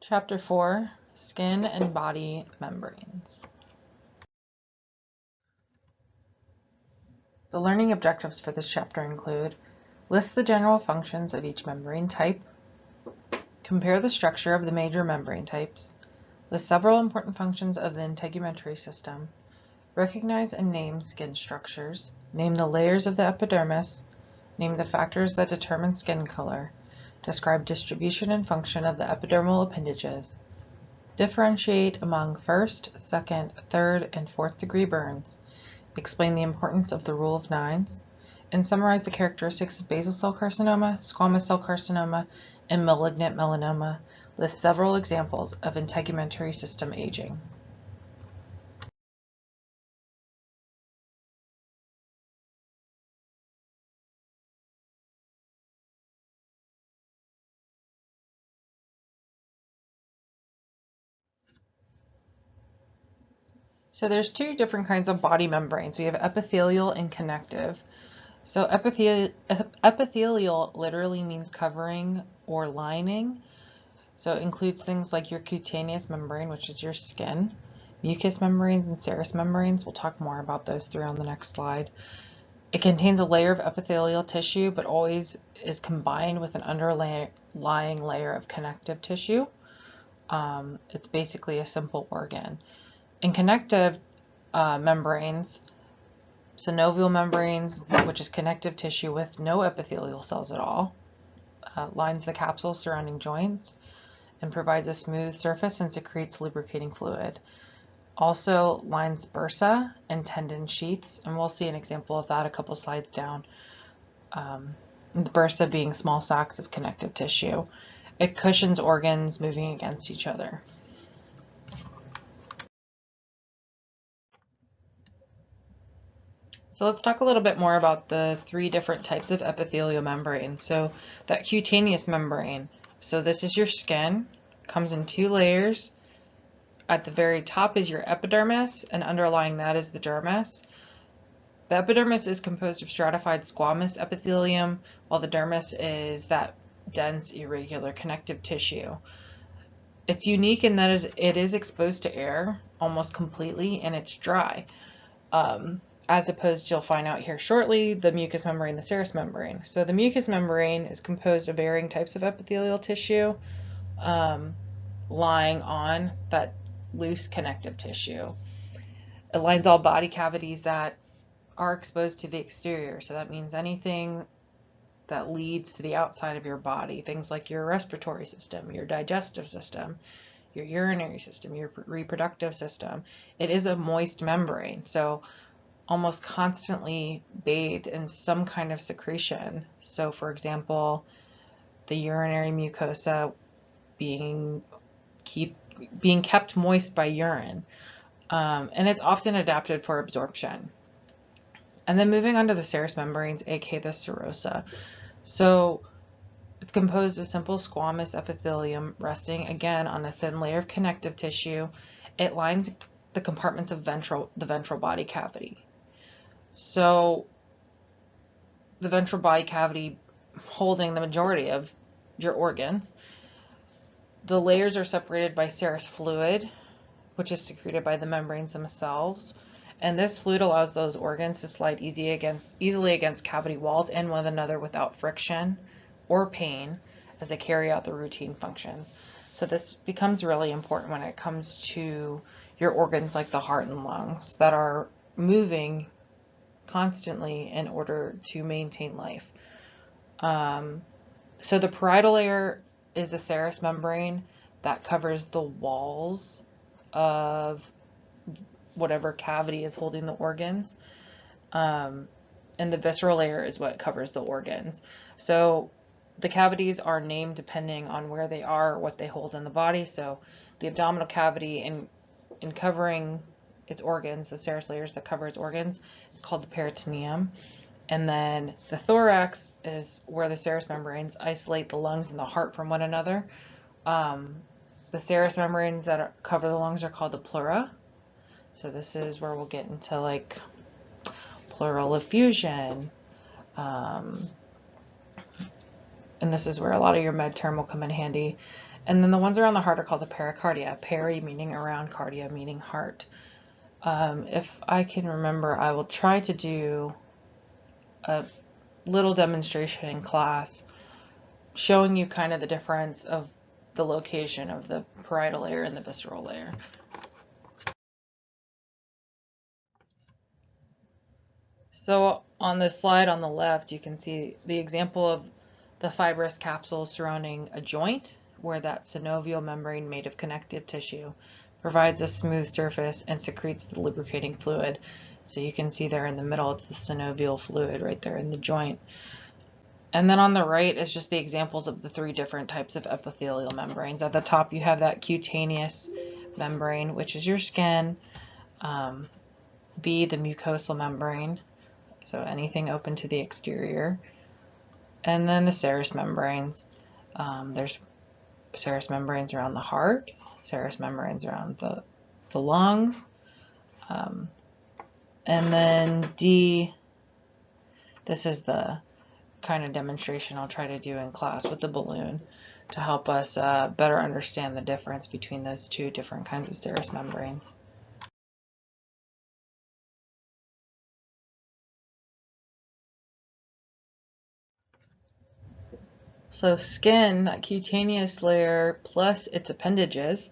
Chapter 4, Skin and Body Membranes. The learning objectives for this chapter include: list the general functions of each membrane type, compare the structure of the major membrane types, list several important functions of the integumentary system, recognize and name skin structures, name the layers of the epidermis, name the factors that determine skin color, describe distribution and function of the epidermal appendages, differentiate among first, second, third, and fourth degree burns, explain the importance of the rule of nines, and summarize the characteristics of basal cell carcinoma, squamous cell carcinoma, and malignant melanoma. List several examples of integumentary system aging. So there's two different kinds of body membranes. We have epithelial and connective. So epithelial literally means covering or lining. So it includes things like your cutaneous membrane, which is your skin, mucous membranes, and serous membranes. We'll talk more about those three on the next slide. It contains a layer of epithelial tissue, but always is combined with an underlying layer of connective tissue. It's basically a simple organ. In connective membranes, synovial membranes, which is connective tissue with no epithelial cells at all, lines the capsule surrounding joints and provides a smooth surface and secretes lubricating fluid. Also lines bursa and tendon sheaths, and we'll see an example of that a couple slides down. The bursa being small sacs of connective tissue. It cushions organs moving against each other. So let's talk a little bit more about the three different types of epithelial membrane. So that cutaneous membrane, so this is your skin, comes in two layers. At the very top is your epidermis, and underlying that is the dermis. The epidermis is composed of stratified squamous epithelium, while the dermis is that dense, irregular connective tissue. It's unique in that it is exposed to air almost completely, and it's dry. As opposed to, you'll find out here shortly, the mucous membrane, the serous membrane. So the mucous membrane is composed of varying types of epithelial tissue lying on that loose connective tissue. It lines all body cavities that are exposed to the exterior. So that means anything that leads to the outside of your body, things like your respiratory system, your digestive system, your urinary system, your reproductive system. It is a moist membrane, so almost constantly bathed in some kind of secretion. So for example, the urinary mucosa being kept moist by urine, and it's often adapted for absorption. And then moving on to the serous membranes, aka the serosa. So it's composed of simple squamous epithelium resting again on a thin layer of connective tissue. It lines the compartments of the ventral body cavity. So the ventral body cavity holding the majority of your organs. The layers are separated by serous fluid, which is secreted by the membranes themselves. And this fluid allows those organs to slide easily against cavity walls and one another without friction or pain as they carry out the routine functions. So this becomes really important when it comes to your organs like the heart and lungs that are moving constantly in order to maintain life. So the parietal layer is the serous membrane that covers the walls of whatever cavity is holding the organs. And the visceral layer is what covers the organs. So the cavities are named depending on where they are, or what they hold in the body. So the abdominal cavity in covering its organs, the serous layers that cover its organs, it's called the peritoneum. And then the thorax is where the serous membranes isolate the lungs and the heart from one another. The serous membranes that cover the lungs are called the pleura. So this is where we'll get into like pleural effusion, and this is where a lot of your med term will come in handy. And then the ones around the heart are called the pericardia. Peri meaning around, cardia meaning heart. If I can remember, I will try to do a little demonstration in class showing you kind of the difference of the location of the parietal layer and the visceral layer. So on this slide on the left, you can see the example of the fibrous capsule surrounding a joint, where that synovial membrane made of connective tissue provides a smooth surface and secretes the lubricating fluid. So you can see there in the middle, it's the synovial fluid right there in the joint. And then on the right is just the examples of the 3 different types of epithelial membranes. At the top, you have that cutaneous membrane, which is your skin. B, the mucosal membrane, so anything open to the exterior. And then the serous membranes. There's serous membranes around the heart, serous membranes around the lungs. And then D, this is the kind of demonstration I'll try to do in class with the balloon to help us better understand the difference between those 2 different kinds of serous membranes. So skin, that cutaneous layer plus its appendages,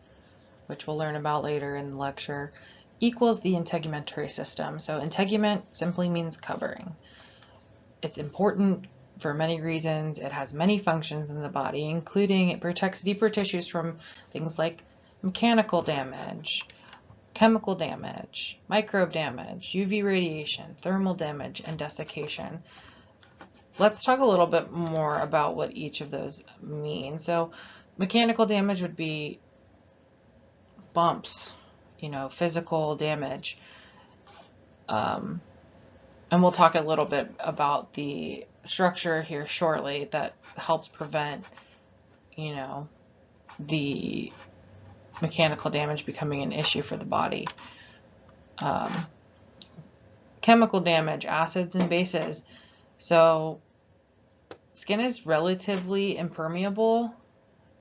which we'll learn about later in the lecture, equals the integumentary system. So integument simply means covering. It's important for many reasons. It has many functions in the body, including it protects deeper tissues from things like mechanical damage, chemical damage, microbe damage, UV radiation, thermal damage, and desiccation. Let's talk a little bit more about what each of those mean. So mechanical damage would be bumps, physical damage. And we'll talk a little bit about the structure here shortly that helps prevent, the mechanical damage becoming an issue for the body. Chemical damage, acids and bases. So skin is relatively impermeable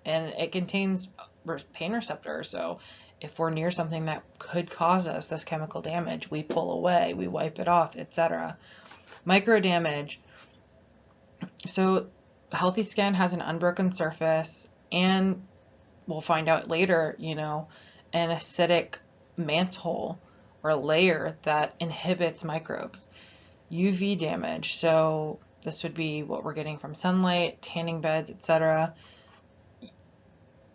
and it contains pain receptors. So if we're near something that could cause us this chemical damage, we pull away, we wipe it off, etc. Micro damage. So healthy skin has an unbroken surface, and we'll find out later, an acidic mantle or layer that inhibits microbes. UV damage. So this would be what we're getting from sunlight, tanning beds, etc.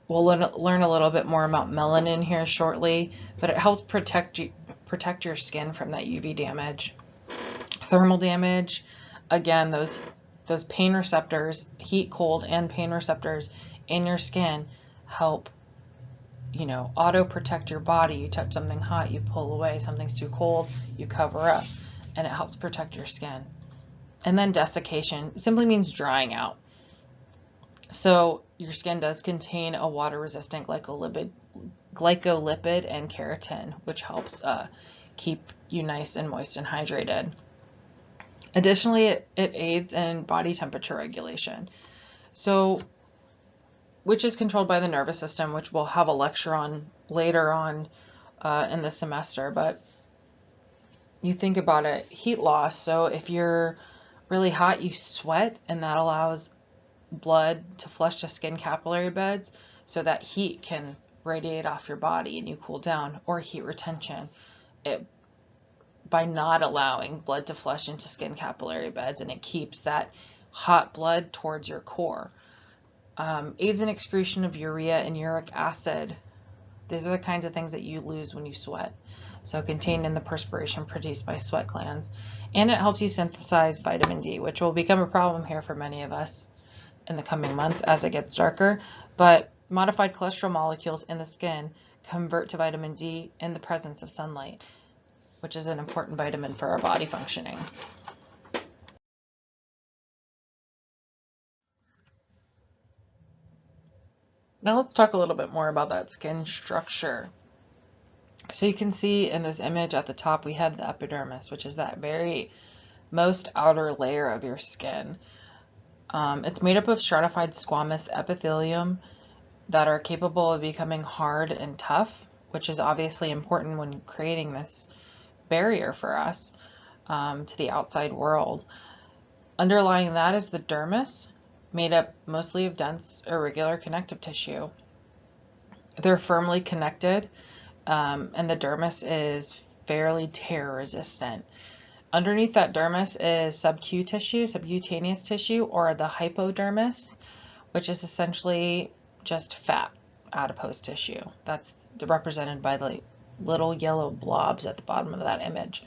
We'll learn a little bit more about melanin here shortly, but it helps protect your skin from that UV damage. Thermal damage, again, those pain receptors, heat, cold, and pain receptors in your skin help, auto protect your body. You touch something hot, you pull away. Something's too cold, you cover up, and it helps protect your skin. And then desiccation simply means drying out. So your skin does contain a water-resistant glycolipid and keratin, which helps keep you nice and moist and hydrated. Additionally, it aids in body temperature regulation, which is controlled by the nervous system, which we'll have a lecture on later on in the semester. But you think about it, heat loss. So if you're really hot, you sweat, and that allows blood to flush to skin capillary beds so that heat can radiate off your body and you cool down. Or heat retention, by not allowing blood to flush into skin capillary beds, and it keeps that hot blood towards your core. Aids in excretion of urea and uric acid. These are the kinds of things that you lose when you sweat, so contained in the perspiration produced by sweat glands. And it helps you synthesize vitamin D, which will become a problem here for many of us in the coming months as it gets darker. But modified cholesterol molecules in the skin convert to vitamin D in the presence of sunlight, which is an important vitamin for our body functioning. Now let's talk a little bit more about that skin structure. So you can see in this image at the top, we have the epidermis, which is that very most outer layer of your skin. It's made up of stratified squamous epithelium that are capable of becoming hard and tough, which is obviously important when creating this barrier for us to the outside world. Underlying that is the dermis, made up mostly of dense, irregular connective tissue. They're firmly connected, and the dermis is fairly tear resistant. Underneath that dermis is subcutaneous tissue, or the hypodermis, which is essentially just fat, adipose tissue. That's represented by the little yellow blobs at the bottom of that image.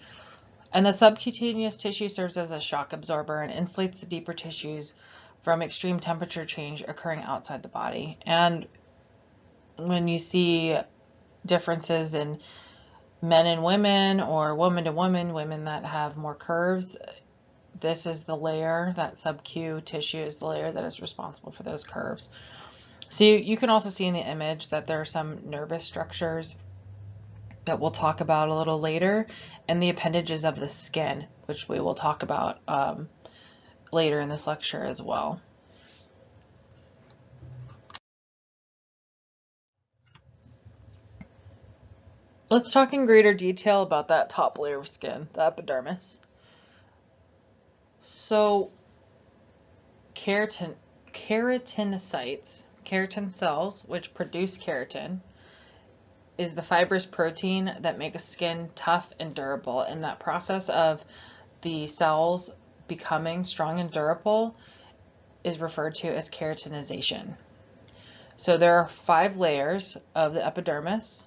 And the subcutaneous tissue serves as a shock absorber and insulates the deeper tissues from extreme temperature change occurring outside the body. And when you see differences in men and women, or woman to woman, women that have more curves, this is the layer, that subcu tissue is the layer that is responsible for those curves. So you can also see in the image that there are some nervous structures that we'll talk about a little later, and the appendages of the skin, which we will talk about later in this lecture as well. Let's talk in greater detail about that top layer of skin, the epidermis. So keratinocytes, keratin cells, which produce keratin, is the fibrous protein that makes skin tough and durable. And that process of the cells becoming strong and durable is referred to as keratinization. So there are 5 layers of the epidermis,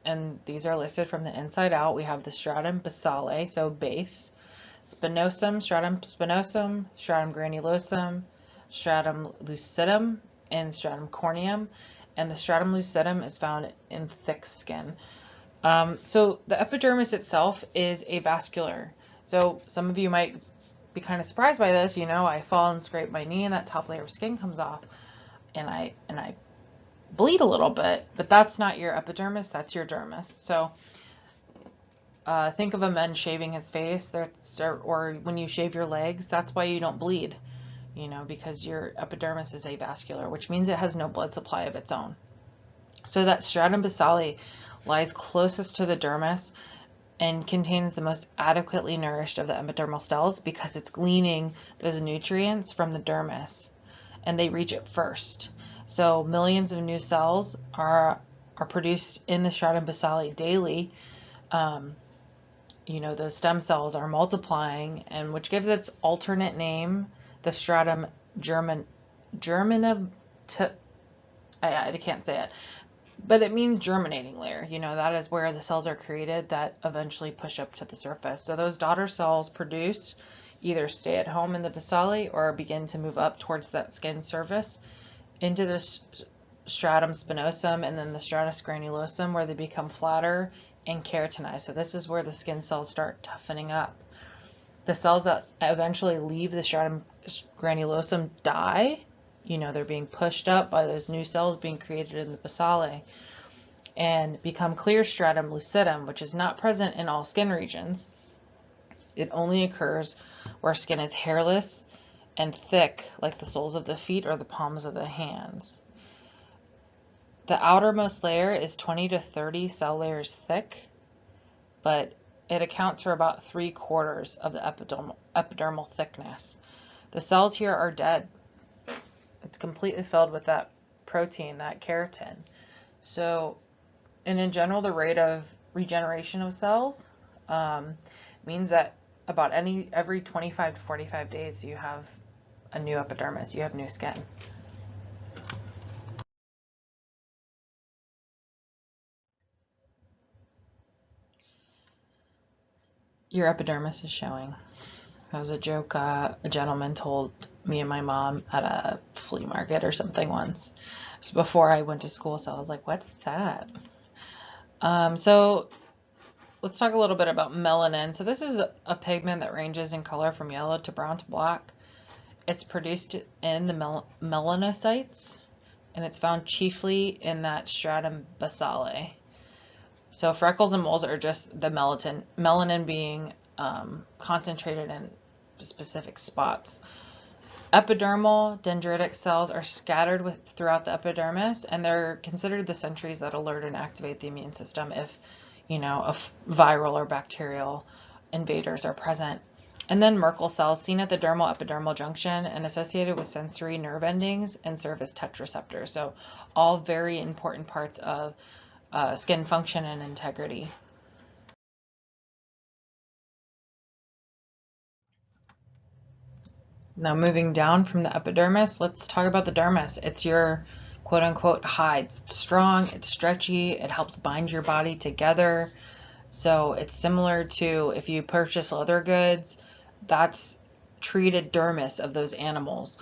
and these are listed from the inside out. We have the stratum basale, so base, spinosum, stratum spinosum, stratum granulosum, stratum lucidum, and stratum corneum. And the stratum lucidum is found in thick skin. So the epidermis itself is avascular. So some of you might be kind of surprised by this. You know, I fall and scrape my knee and that top layer of skin comes off, and I bleed a little bit, but that's not your epidermis, that's your dermis. So think of a man shaving his face, or when you shave your legs, that's why you don't bleed, you know, because your epidermis is avascular, which means it has no blood supply of its own. So that stratum basale lies closest to the dermis and contains the most adequately nourished of the epidermal cells because it's gleaning those nutrients from the dermis, and they reach it first. So millions of new cells are produced in the stratum basale daily. You know, the stem cells are multiplying, and which gives its alternate name, the stratum I can't say it, but it means germinating layer. You know, that is where the cells are created that eventually push up to the surface. So those daughter cells produced either stay at home in the basale or begin to move up towards that skin surface into the stratum spinosum and then the stratus granulosum, where they become flatter and keratinized. So this is where the skin cells start toughening up. The cells that eventually leave the stratum granulosum die. You know, they're being pushed up by those new cells being created in the basale, and become clear stratum lucidum, which is not present in all skin regions. It only occurs where skin is hairless and thick, like the soles of the feet or the palms of the hands. The outermost layer is 20 to 30 cell layers thick, but it accounts for about 3/4 of the epidermal thickness. The cells here are dead. It's completely filled with that protein, that keratin. So, and in general, the rate of regeneration of cells means that about every 25 to 45 days you have a new epidermis, you have new skin. Your epidermis is showing. That was a joke a gentleman told me and my mom at a flea market or something once. It was before I went to school, so I was like, what's that? So let's talk a little bit about melanin. So this is a pigment that ranges in color from yellow to brown to black. It's produced in the melanocytes, and it's found chiefly in that stratum basale. So freckles and moles are just the melanin being concentrated in specific spots. Epidermal dendritic cells are scattered throughout the epidermis, and they're considered the sentries that alert and activate the immune system if, if viral or bacterial invaders are present. And then Merkel cells seen at the dermal epidermal junction and associated with sensory nerve endings and serve as touch receptors. So all very important parts of skin function and integrity. Now moving down from the epidermis, let's talk about the dermis. It's your quote unquote hides. It's strong, it's stretchy, it helps bind your body together. So it's similar to if you purchase leather goods, that's treated dermis of those animals.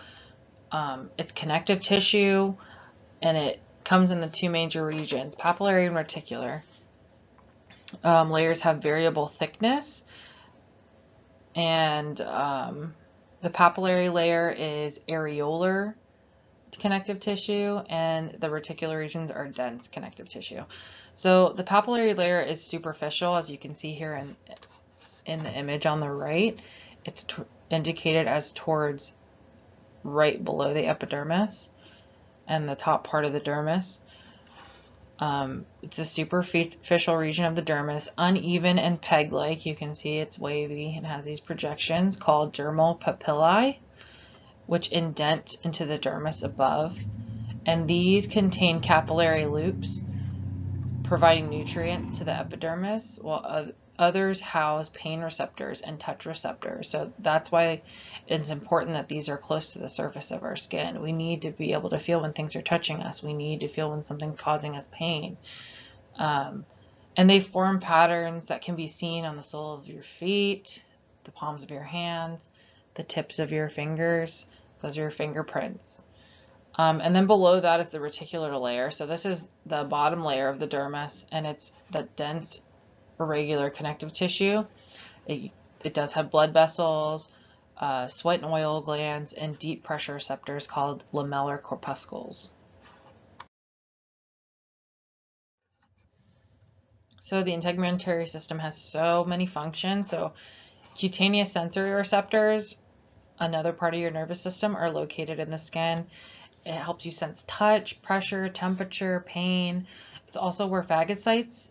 It's connective tissue, and it comes in the two major regions, papillary and reticular. Layers have variable thickness, and the papillary layer is areolar connective tissue, and the reticular regions are dense connective tissue. So the papillary layer is superficial, as you can see here in the image on the right. It's indicated as towards right below the epidermis and the top part of the dermis. It's a superficial region of the dermis, uneven and peg-like. You can see it's wavy and has these projections called dermal papillae, which indent into the dermis above. And these contain capillary loops, providing nutrients to the epidermis, while others house pain receptors and touch receptors. So that's why it's important that these are close to the surface of our skin. We need to be able to feel when things are touching us. We need to feel when something's causing us pain. And they form patterns that can be seen on the sole of your feet, the palms of your hands, the tips of your fingers. Those are your fingerprints. And then below that is the reticular layer. So this is the bottom layer of the dermis, and it's the dense, irregular connective tissue. It does have blood vessels, sweat and oil glands, and deep pressure receptors called lamellar corpuscles. So the integumentary system has so many functions. So cutaneous sensory receptors, another part of your nervous system, are located in the skin. It helps you sense touch, pressure, temperature, pain. It's also where phagocytes,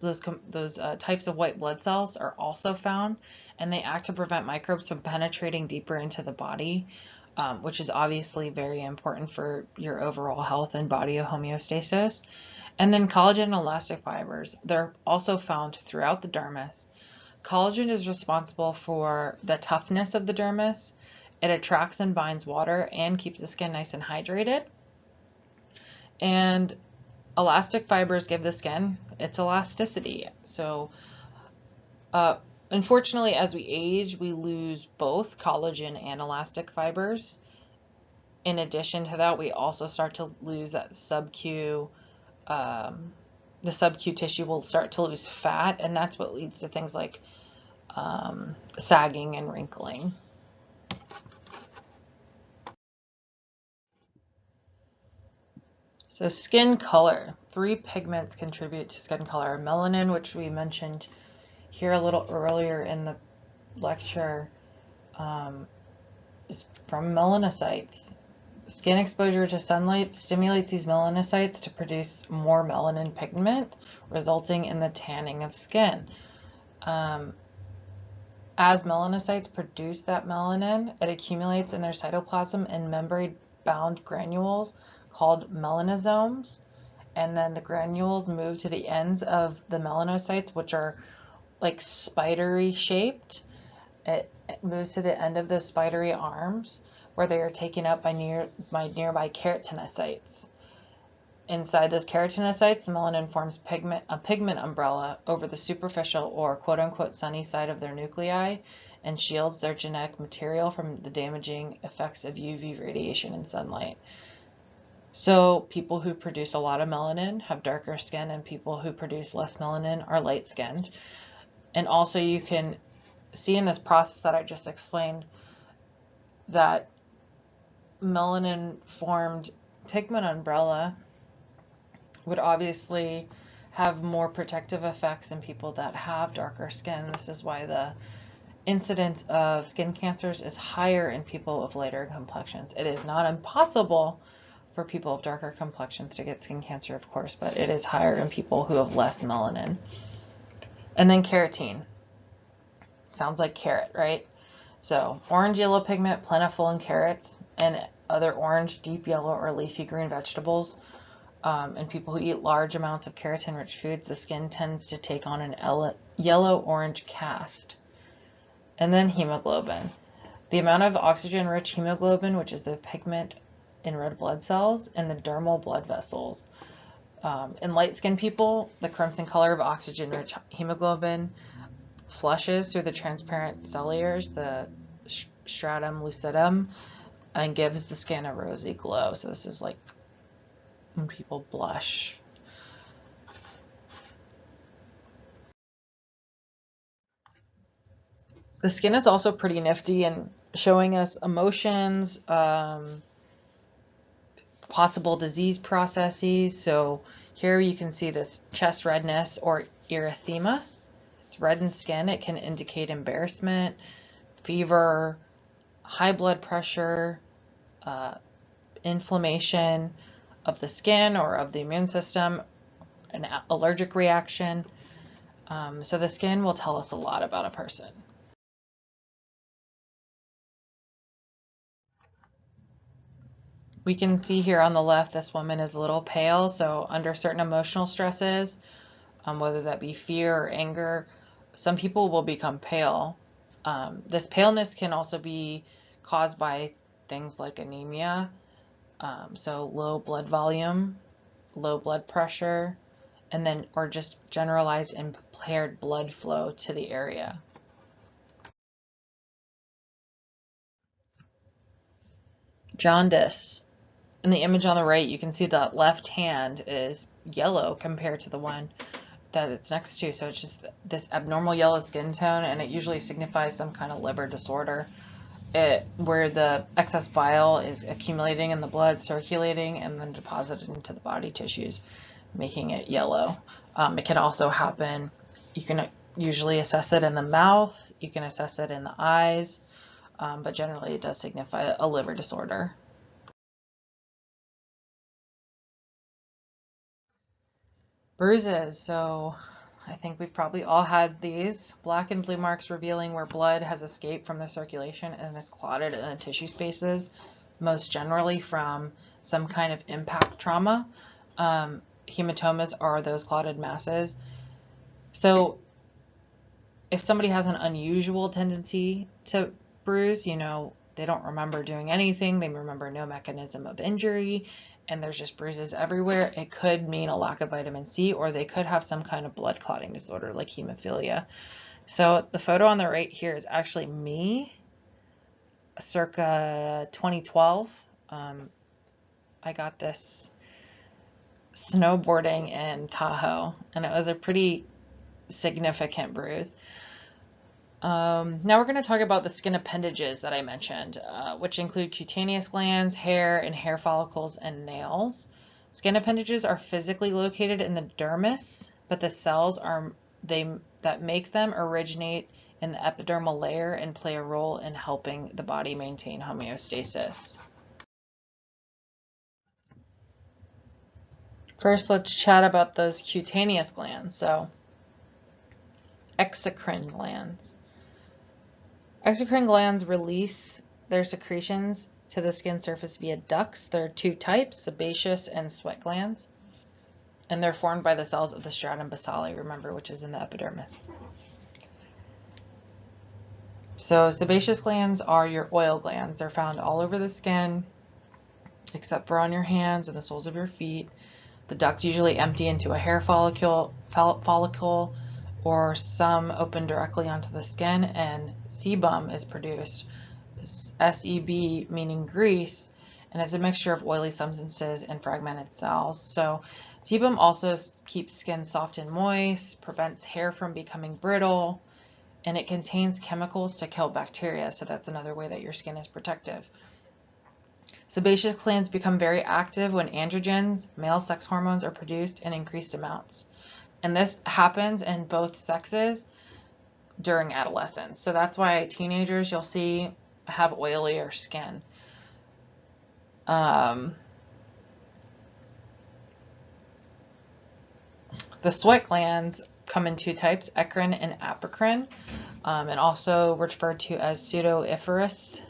those types of white blood cells, are also found, and they act to prevent microbes from penetrating deeper into the body, which is obviously very important for your overall health and body homeostasis. And then collagen and elastic fibers, they're also found throughout the dermis. Collagen is responsible for the toughness of the dermis. It attracts and binds water and keeps the skin nice and hydrated. And elastic fibers give the skin its elasticity. So unfortunately, as we age, we lose both collagen and elastic fibers. In addition to that, we also start to lose that the sub-Q tissue will start to lose fat, and that's what leads to things like sagging and wrinkling. So skin color, 3 pigments contribute to skin color. Melanin, which we mentioned here a little earlier in the lecture, is from melanocytes. Skin exposure to sunlight stimulates these melanocytes to produce more melanin pigment, resulting in the tanning of skin. As melanocytes produce that melanin, it accumulates in their cytoplasm in membrane-bound granules called melanosomes, and then the granules move to the ends of the melanocytes, which are like spidery shaped. It moves to the end of the spidery arms, where they are taken up by nearby keratinocytes. Inside those keratinocytes, the melanin forms a pigment umbrella over the superficial or quote-unquote sunny side of their nuclei and shields their genetic material from the damaging effects of UV radiation and sunlight. So people who produce a lot of melanin have darker skin, and people who produce less melanin are light-skinned. And also you can see in this process that I just explained that melanin-formed pigment umbrella would obviously have more protective effects in people that have darker skin. This is why the incidence of skin cancers is higher in people of lighter complexions. It is not impossible for people of darker complexions to get skin cancer, of course, but it is higher in people who have less melanin. And then carotene. Sounds like carrot, right? So orange yellow pigment plentiful in carrots and other orange, deep yellow, or leafy green vegetables. In people who eat large amounts of keratin-rich foods, the skin tends to take on an yellow-orange cast. And then hemoglobin. The amount of oxygen-rich hemoglobin, which is the pigment in red blood cells, in the dermal blood vessels. In light-skinned people, the crimson color of oxygen-rich hemoglobin flushes through the transparent cell layers, the stratum lucidum, and gives the skin a rosy glow. So this is like when people blush. The skin is also pretty nifty in showing us emotions, possible disease processes. So here you can see this chest redness or erythema. It's reddened skin. It can indicate embarrassment, fever, high blood pressure, inflammation of the skin or of the immune system, an allergic reaction. So the skin will tell us a lot about a person. We can see here on the left, this woman is a little pale. So under certain emotional stresses, whether that be fear or anger, some people will become pale. This paleness can also be caused by things like anemia, so low blood volume, low blood pressure, and then or just generalized impaired blood flow to the area. Jaundice. In the image on the right, you can see that left hand is yellow compared to the one that it's next to. So it's just this abnormal yellow skin tone, and it usually signifies some kind of liver disorder, where the excess bile is accumulating in the blood, circulating, and then deposited into the body tissues, making it yellow. It can also happen, you can usually assess it in the mouth, you can assess it in the eyes, but generally it does signify a liver disorder. Bruises. So I think we've probably all had these. Black and blue marks revealing where blood has escaped from the circulation and is clotted in the tissue spaces, most generally from some kind of impact trauma. Hematomas are those clotted masses. So if somebody has an unusual tendency to bruise, you know, they don't remember doing anything, they remember no mechanism of injury, and there's just bruises everywhere, it could mean a lack of vitamin C, or they could have some kind of blood clotting disorder like hemophilia. So the photo on the right here is actually me, circa 2012. I got this snowboarding in Tahoe, and it was a pretty significant bruise. Now we're going to talk about the skin appendages that I mentioned, which include cutaneous glands, hair, and hair follicles, and nails. Skin appendages are physically located in the dermis, but the cells that make them originate in the epidermal layer and play a role in helping the body maintain homeostasis. First, let's chat about those cutaneous glands. So, exocrine glands. Exocrine glands release their secretions to the skin surface via ducts. There are two types, sebaceous and sweat glands, and they're formed by the cells of the stratum basale, remember, which is in the epidermis. So sebaceous glands are your oil glands. They're found all over the skin, except for on your hands and the soles of your feet. The ducts usually empty into a hair follicle, or some open directly onto the skin, and sebum is produced. SEB meaning grease, and it's a mixture of oily substances and fragmented cells. So sebum also keeps skin soft and moist, prevents hair from becoming brittle, and it contains chemicals to kill bacteria. So that's another way that your skin is protective. Sebaceous glands become very active when androgens, male sex hormones, are produced in increased amounts. And this happens in both sexes, during adolescence. So that's why teenagers you'll see have oilier skin. The sweat glands come in two types, eccrine and apocrine, and also referred to as pseudoiferous.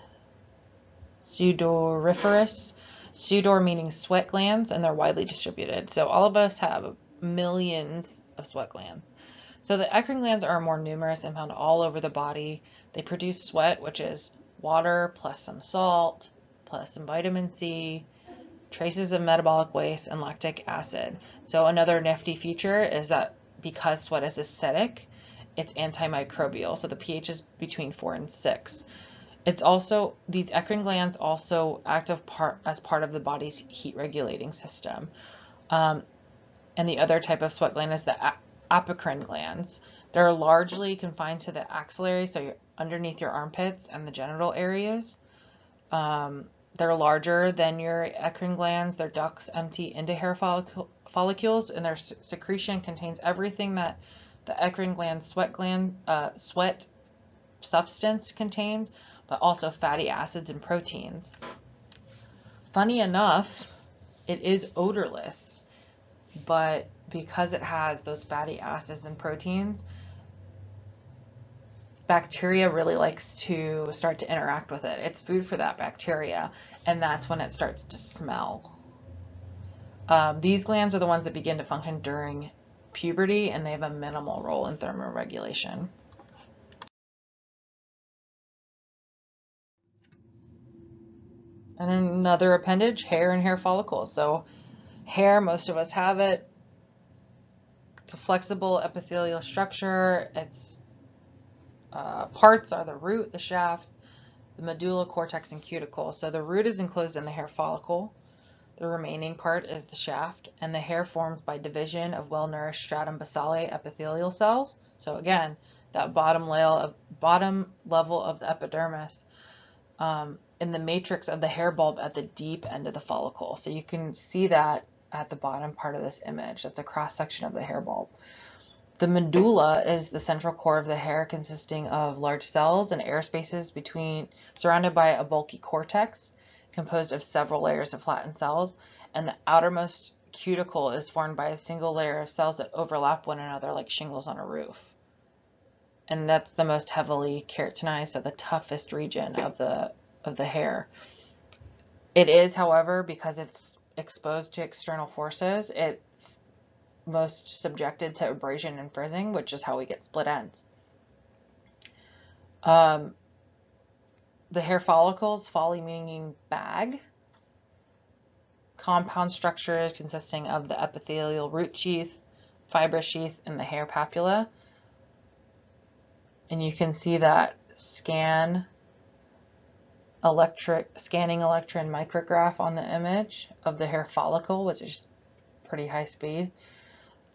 Pseudoir meaning sweat glands, and they're widely distributed. So all of us have millions of sweat glands. So the eccrine glands are more numerous and found all over the body. They produce sweat, which is water plus some salt plus some vitamin C, traces of metabolic waste, and lactic acid. So another nifty feature is that because sweat is acidic, it's antimicrobial. So the pH is between 4 and 6. It's also, these eccrine glands also act as part of the body's heat regulating system. And the other type of sweat gland is the apocrine glands. They're largely confined to the axillary, so you're underneath your armpits and the genital areas. They're larger than your eccrine glands. Their ducts empty into hair follicles, and their secretion contains everything that the eccrine gland sweat substance contains, but also fatty acids and proteins. Funny enough, it is odorless, but because it has those fatty acids and proteins, bacteria really likes to start to interact with it. It's food for that bacteria, and that's when it starts to smell. These glands are the ones that begin to function during puberty, and they have a minimal role in thermoregulation. And another appendage, hair and hair follicles. So hair, most of us have it. It's a flexible epithelial structure. Its parts are the root, the shaft, the medulla, cortex, and cuticle. So the root is enclosed in the hair follicle. The remaining part is the shaft, and the hair forms by division of well-nourished stratum basale epithelial cells. So again, that bottom level of the epidermis, in the matrix of the hair bulb at the deep end of the follicle. So you can see that at the bottom part of this image. That's a cross section of the hair bulb. The medulla is the central core of the hair, consisting of large cells and air spaces surrounded by a bulky cortex composed of several layers of flattened cells, and the outermost cuticle is formed by a single layer of cells that overlap one another like shingles on a roof. And that's the most heavily keratinized, so the toughest region of the hair. It is, however, because it's exposed to external forces, it's most subjected to abrasion and frizzing, which is how we get split ends. The hair follicles, folly meaning bag, compound structures consisting of the epithelial root sheath, fibrous sheath, and the hair papilla. And you can see that scanning electron micrograph on the image of the hair follicle, which is pretty high speed.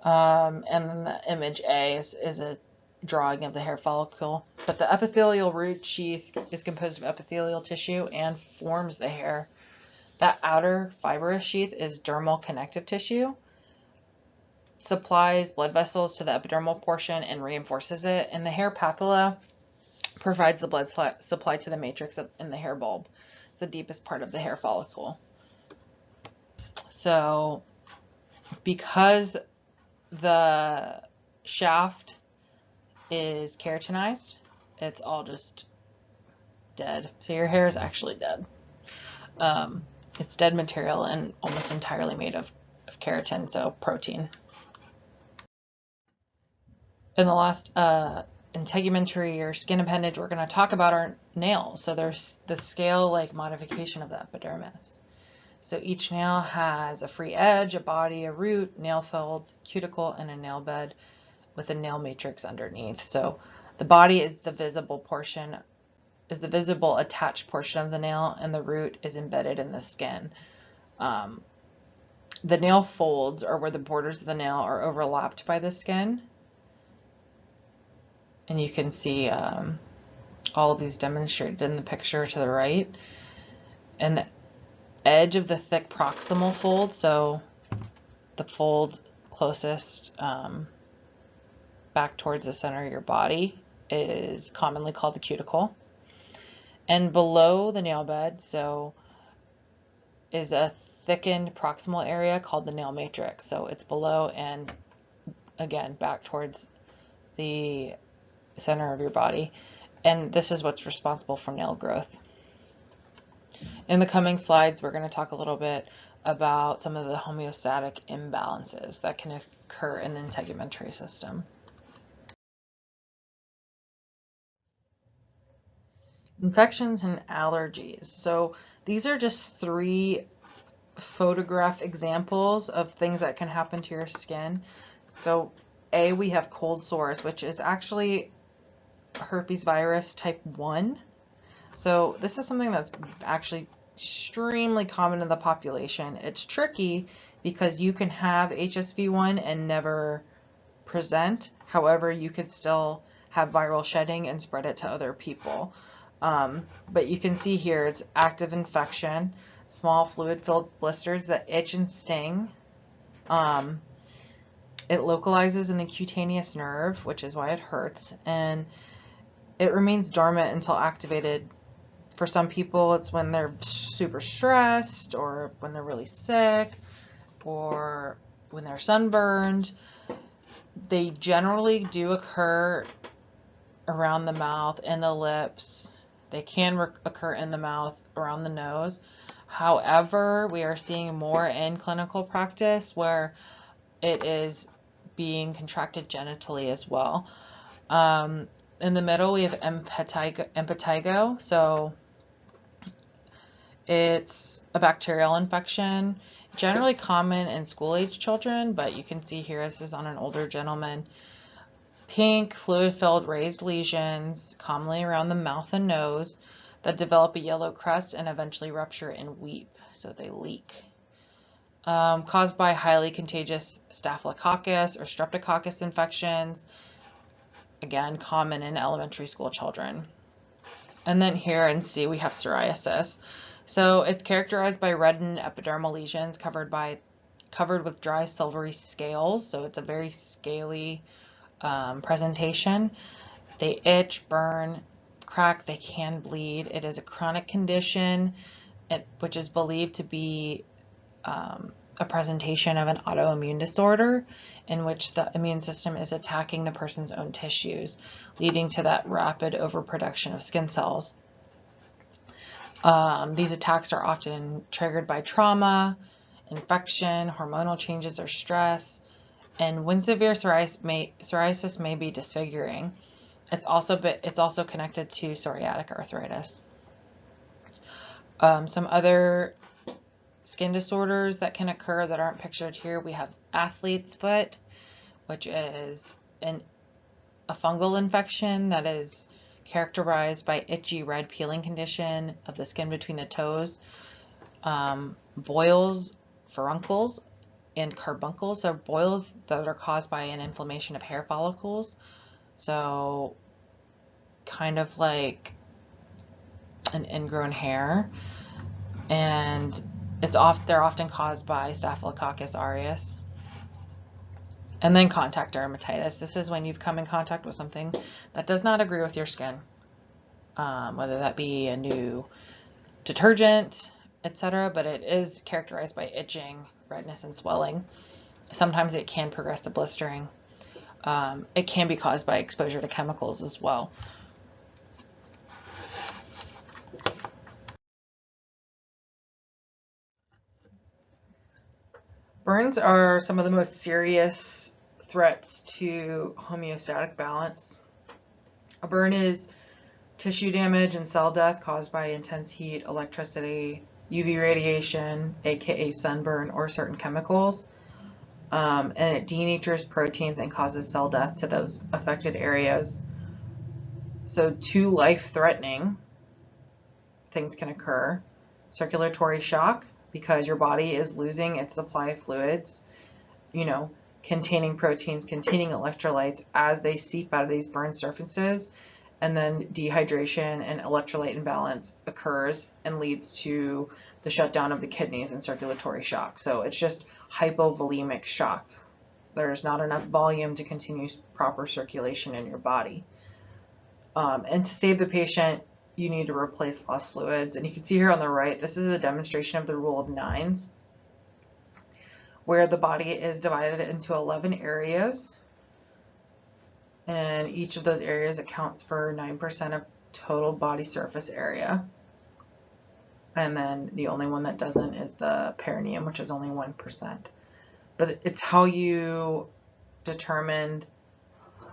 And then the image A is a drawing of the hair follicle. But the epithelial root sheath is composed of epithelial tissue and forms the hair. That outer fibrous sheath is dermal connective tissue, supplies blood vessels to the epidermal portion and reinforces it. And the hair papilla provides the blood supply to the matrix in the hair bulb. It's the deepest part of the hair follicle. So because the shaft is keratinized, it's all just dead. So your hair is actually dead. It's dead material and almost entirely made of keratin, so protein. In the last integumentary or skin appendage, we're going to talk about our nails. So there's the scale-like modification of the epidermis. So each nail has a free edge, a body, a root, nail folds, cuticle, and a nail bed with a nail matrix underneath. So the body is the visible attached portion of the nail, and the root is embedded in the skin. The nail folds are where the borders of the nail are overlapped by the skin. And you can see all of these demonstrated in the picture to the right. And the edge of the thick proximal fold, so the fold closest back towards the center of your body, is commonly called the cuticle. And below the nail bed, so is a thickened proximal area called the nail matrix. So it's below and again back towards the center of your body. And this is what's responsible for nail growth. In the coming slides, we're going to talk a little bit about some of the homeostatic imbalances that can occur in the integumentary system. Infections and allergies. So these are just 3 photograph examples of things that can happen to your skin. So we have cold sores, which is actually herpes virus type 1. So this is something that's actually extremely common in the population. It's tricky because you can have HSV1 and never present. However, you could still have viral shedding and spread it to other people. But you can see here it's active infection, small fluid-filled blisters that itch and sting. It localizes in the cutaneous nerve, which is why it hurts, and it remains dormant until activated. For some people, it's when they're super stressed, or when they're really sick, or when they're sunburned. They generally do occur around the mouth and the lips. They can occur in the mouth, around the nose. However, we are seeing more in clinical practice where it is being contracted genitally as well. In the middle, we have impetigo. So it's a bacterial infection, generally common in school-age children, but you can see here this is on an older gentleman. Pink, fluid-filled raised lesions, commonly around the mouth and nose, that develop a yellow crust and eventually rupture and weep, so they leak. Caused by highly contagious Staphylococcus or Streptococcus infections, again, common in elementary school children. And then here in C, we have psoriasis. So it's characterized by reddened epidermal lesions covered with dry silvery scales. So it's a very scaly presentation. They itch, burn, crack, they can bleed. It is a chronic condition, which is believed to be a presentation of an autoimmune disorder in which the immune system is attacking the person's own tissues, leading to that rapid overproduction of skin cells. These attacks are often triggered by trauma, infection, hormonal changes, or stress. And when severe psoriasis may be disfiguring, it's also connected to psoriatic arthritis. Some other skin disorders that can occur that aren't pictured here, we have athlete's foot, which is a fungal infection that is characterized by itchy red peeling condition of the skin between the toes, boils, furuncles, and carbuncles. So boils that are caused by an inflammation of hair follicles. So kind of like an ingrown hair, and they're often caused by Staphylococcus aureus. And then contact dermatitis. This is when you've come in contact with something that does not agree with your skin, whether that be a new detergent, etc. But it is characterized by itching, redness, and swelling. Sometimes it can progress to blistering. It can be caused by exposure to chemicals as well. Burns are some of the most serious threats to homeostatic balance. A burn is tissue damage and cell death caused by intense heat, electricity, UV radiation, aka sunburn, or certain chemicals. And it denatures proteins and causes cell death to those affected areas. So 2 life-threatening things can occur. Circulatory shock, because your body is losing its supply of fluids, containing proteins, containing electrolytes as they seep out of these burned surfaces, and then dehydration and electrolyte imbalance occurs and leads to the shutdown of the kidneys and circulatory shock. So it's just hypovolemic shock. There's not enough volume to continue proper circulation in your body. And to save the patient, you need to replace lost fluids. And you can see here on the right, this is a demonstration of the rule of nines, where the body is divided into 11 areas. And each of those areas accounts for 9% of total body surface area. And then the only one that doesn't is the perineum, which is only 1%. But it's how you determine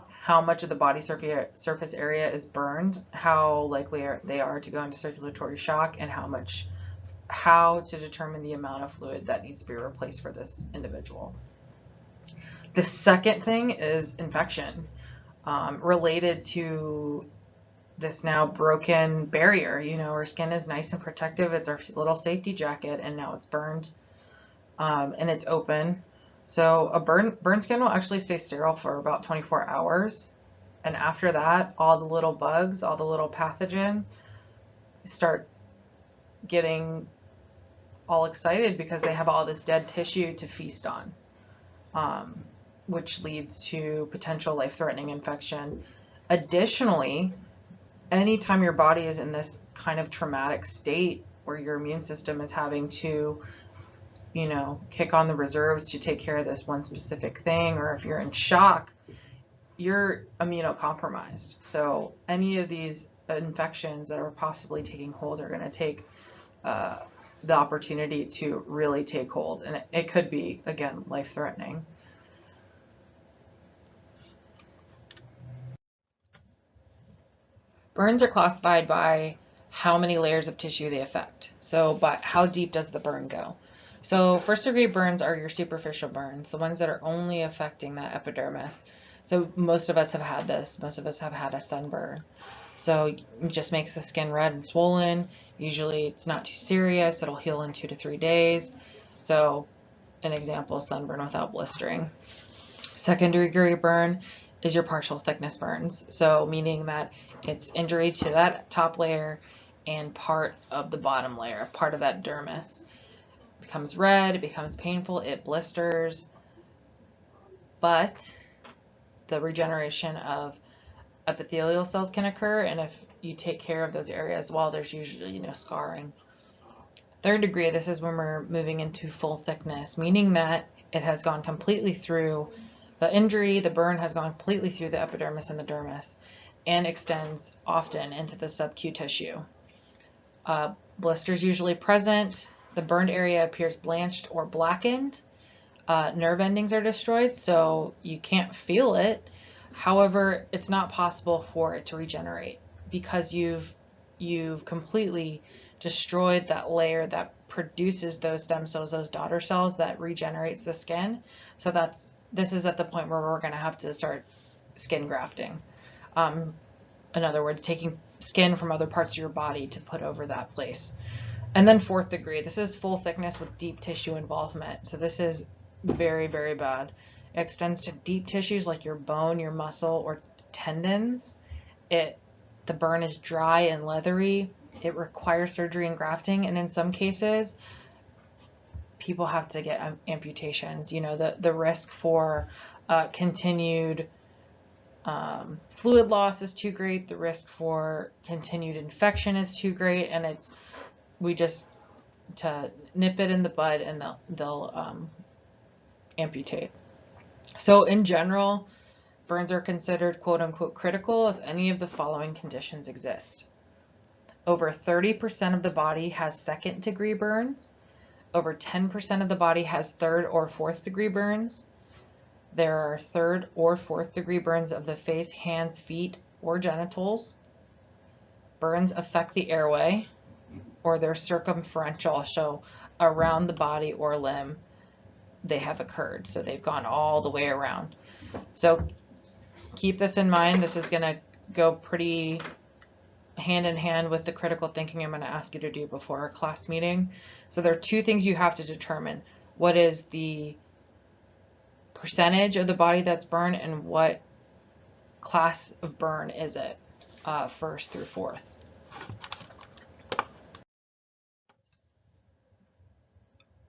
how much of the body surface area is burned, how likely they are to go into circulatory shock, and how to determine the amount of fluid that needs to be replaced for this individual. The second thing is infection, related to this now broken barrier. You know, our skin is nice and protective. It's our little safety jacket, and now it's burned, and it's open. So a burn skin will actually stay sterile for about 24 hours. And after that, all the little bugs, all the little pathogens start getting all excited because they have all this dead tissue to feast on, which leads to potential life-threatening infection. Additionally, anytime your body is in this kind of traumatic state where your immune system is having to, you know, kick on the reserves to take care of this one specific thing, or if you're in shock, you're immunocompromised. So any of these infections that are possibly taking hold are going to take the opportunity to really take hold, and it could be, again, life-threatening. Burns are classified by how many layers of tissue they affect. So, but how deep does the burn go? So first-degree burns are your superficial burns, the ones that are only affecting that epidermis. So most of us have had this. Most of us have had a sunburn. So it just makes the skin red and swollen. Usually it's not too serious. It'll heal in 2 to 3 days. So an example, sunburn without blistering. Second-degree burn is your partial thickness burns. So meaning that it's injury to that top layer and part of the bottom layer, part of that dermis. It becomes red, it becomes painful, it blisters, but the regeneration of epithelial cells can occur, and if you take care of those areas well, there's usually no scarring. Third degree, this is when we're moving into full thickness, meaning that it has gone completely through the injury, the burn has gone completely through the epidermis and the dermis, and extends often into the subcutaneous tissue. Blisters usually present. The burned area appears blanched or blackened. Nerve endings are destroyed, so you can't feel it. However, it's not possible for it to regenerate because you've completely destroyed that layer that produces those stem cells, those daughter cells that regenerates the skin. So this is at the point where we're going to have to start skin grafting. In other words, taking skin from other parts of your body to put over that place. And then fourth degree, this is full thickness with deep tissue involvement. So this is very, very bad. It extends to deep tissues like your bone, your muscle, or tendons. The burn is dry and leathery. It requires surgery and grafting, and in some cases, people have to get amputations. You know, the risk for continued fluid loss is too great. The risk for continued infection is too great, and we just to nip it in the bud, and they'll amputate. So in general, burns are considered quote-unquote critical if any of the following conditions exist. Over 30% of the body has second-degree burns. Over 10% of the body has third or fourth-degree burns. There are third or fourth-degree burns of the face, hands, feet, or genitals. Burns affect the airway, or they're circumferential, so around the body or limb they have occurred. So they've gone all the way around. So keep this in mind. This is going to go pretty hand in hand with the critical thinking I'm going to ask you to do before our class meeting. So there are two things you have to determine. What is the percentage of the body that's burned, and what class of burn is it, first through fourth.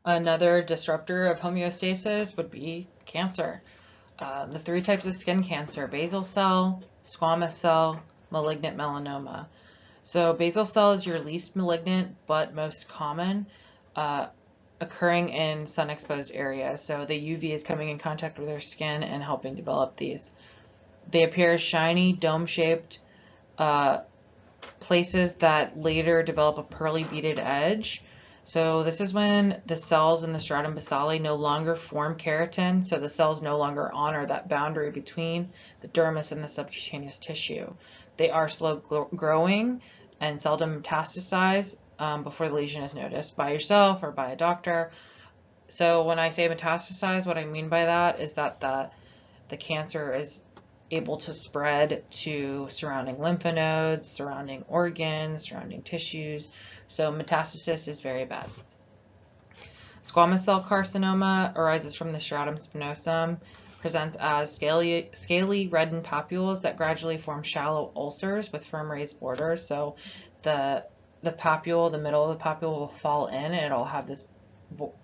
Another disruptor of homeostasis would be cancer. The 3 types of skin cancer: basal cell, squamous cell, malignant melanoma. So basal cell is your least malignant but most common, occurring in sun-exposed areas. So the UV is coming in contact with their skin and helping develop these. They appear as shiny, dome-shaped places that later develop a pearly beaded edge. So this is when the cells in the stratum basale no longer form keratin, so the cells no longer honor that boundary between the dermis and the subcutaneous tissue. They are slow growing and seldom metastasize before the lesion is noticed by yourself or by a doctor. So when I say metastasize, what I mean by that is that the cancer is able to spread to surrounding lymph nodes, surrounding organs, surrounding tissues. So metastasis is very bad. Squamous cell carcinoma arises from the stratum spinosum, presents as scaly reddened papules that gradually form shallow ulcers with firm raised borders. So the papule, the middle of the papule will fall in and it'll have this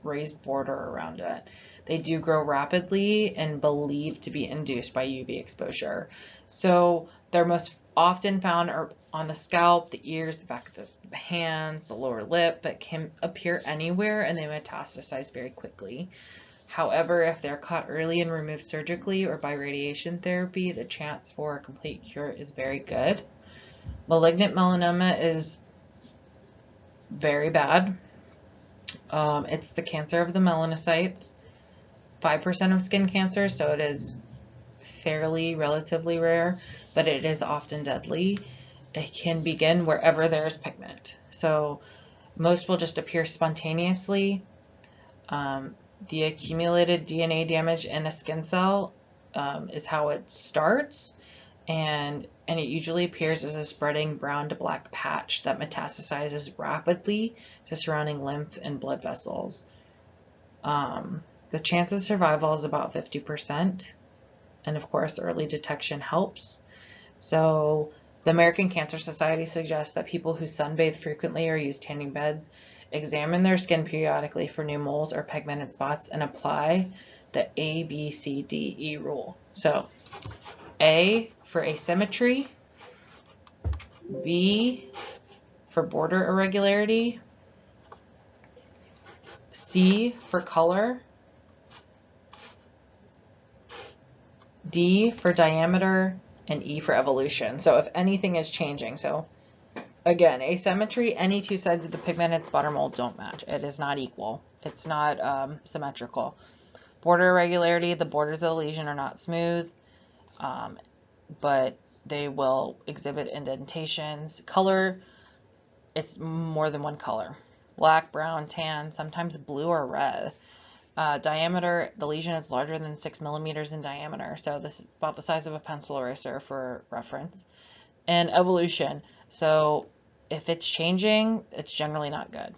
raised border around it. They do grow rapidly and believed to be induced by UV exposure. So they're most often found on the scalp, the ears, the back of the hands, the lower lip, but can appear anywhere and they metastasize very quickly. However, if they're caught early and removed surgically or by radiation therapy, the chance for a complete cure is very good. Malignant melanoma is very bad. It's the cancer of the melanocytes. 5% of skin cancer, so it is relatively rare, but it is often deadly. It can begin wherever there's pigment. So most will just appear spontaneously. The accumulated DNA damage in a skin cell is how it starts, and it usually appears as a spreading brown to black patch that metastasizes rapidly to surrounding lymph and blood vessels. The chance of survival is about 50%, and of course early detection helps. So the American Cancer Society suggests that people who sunbathe frequently or use tanning beds examine their skin periodically for new moles or pigmented spots and apply the ABCDE rule. So A for asymmetry, B for border irregularity, C for color, D for diameter, and E for evolution. So if anything is changing, so again, asymmetry, any two sides of the pigmented spot or mole don't match. It is not equal. It's not symmetrical. Border irregularity, the borders of the lesion are not smooth, but they will exhibit indentations. Color, it's more than one color. Black, brown, tan, sometimes blue or red. Diameter, the lesion is larger than 6 millimeters in diameter, so this is about the size of a pencil eraser for reference. And evolution, so if it's changing, it's generally not good.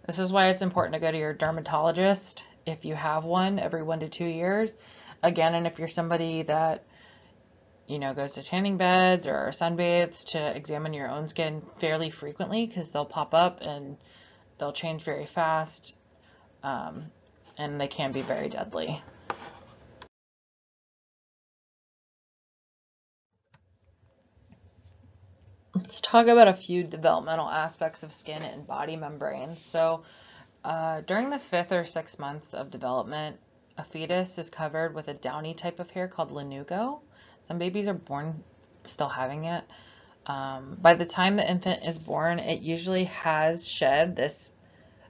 This is why it's important to go to your dermatologist if you have one every 1 to 2 years. Again, and if you're somebody that goes to tanning beds or sunbathes, to examine your own skin fairly frequently, because they'll pop up and they'll change very fast. And they can be very deadly. Let's talk about a few developmental aspects of skin and body membranes. So during the 5th or 6th months of development, a fetus is covered with a downy type of hair called lanugo. Some babies are born still having it. By the time the infant is born, it usually has shed this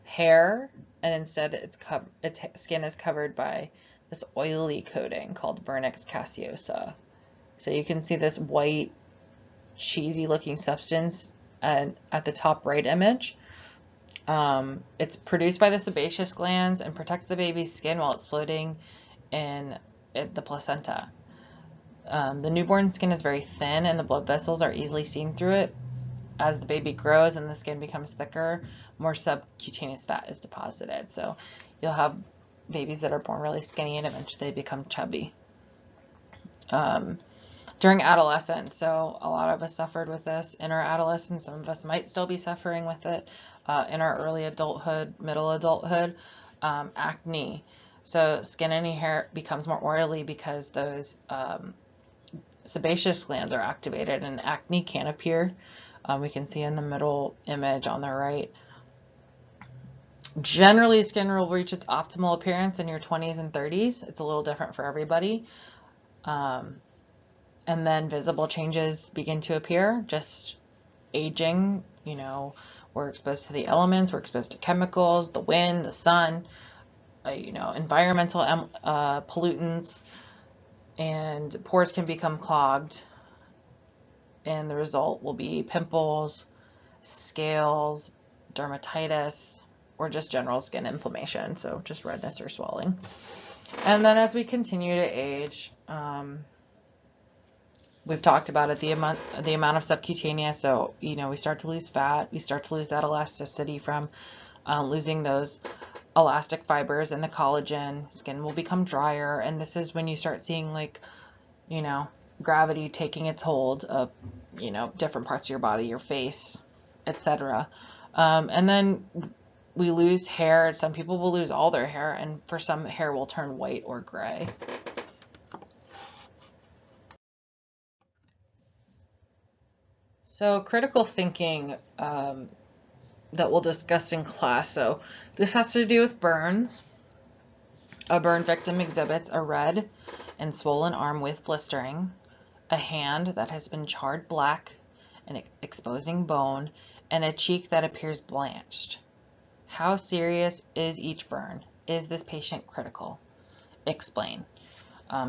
hair, and instead its skin is covered by this oily coating called vernix caseosa. So you can see this white, cheesy looking substance at the top right image. It's produced by the sebaceous glands and protects the baby's skin while it's floating in the placenta. The newborn skin is very thin and the blood vessels are easily seen through it. As the baby grows and the skin becomes thicker, more subcutaneous fat is deposited. So you'll have babies that are born really skinny and eventually they become chubby. During adolescence, so a lot of us suffered with this in our adolescence. Some of us might still be suffering with it in our early adulthood, middle adulthood. Acne. So skin and hair becomes more oily because those sebaceous glands are activated and acne can appear. We can see in the middle image on the right. Generally, skin will reach its optimal appearance in your 20s and 30s. It's a little different for everybody. And then visible changes begin to appear, just aging, you know, we're exposed to the elements, we're exposed to chemicals, the wind, the sun, you know, environmental pollutants, and pores can become clogged, and the result will be pimples, scales, dermatitis, or just general skin inflammation, so just redness or swelling. And then as we continue to age, we've talked about it, the amount of subcutaneous, so you know, we start to lose fat, we start to lose that elasticity from losing those elastic fibers and the collagen. Skin will become drier, and this is when you start seeing, like, you know, gravity taking its hold of, you know, different parts of your body, your face, etc. And then we lose hair. Some people will lose all their hair, and for some, hair will turn white or gray. So critical thinking that we'll discuss in class. So this has to do with burns. A burn victim exhibits a red and swollen arm with blistering, a hand that has been charred black and exposing bone, and a cheek that appears blanched. How serious is each burn? Is this patient critical? Explain.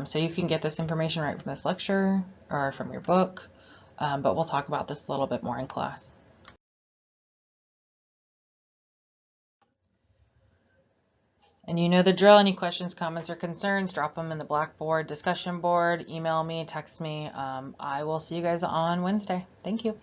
So you can get this information right from this lecture or from your book, but we'll talk about this a little bit more in class. And you know the drill. Any questions, comments, or concerns, drop them in the Blackboard discussion board, email me, text me. I will see you guys on Wednesday. Thank you.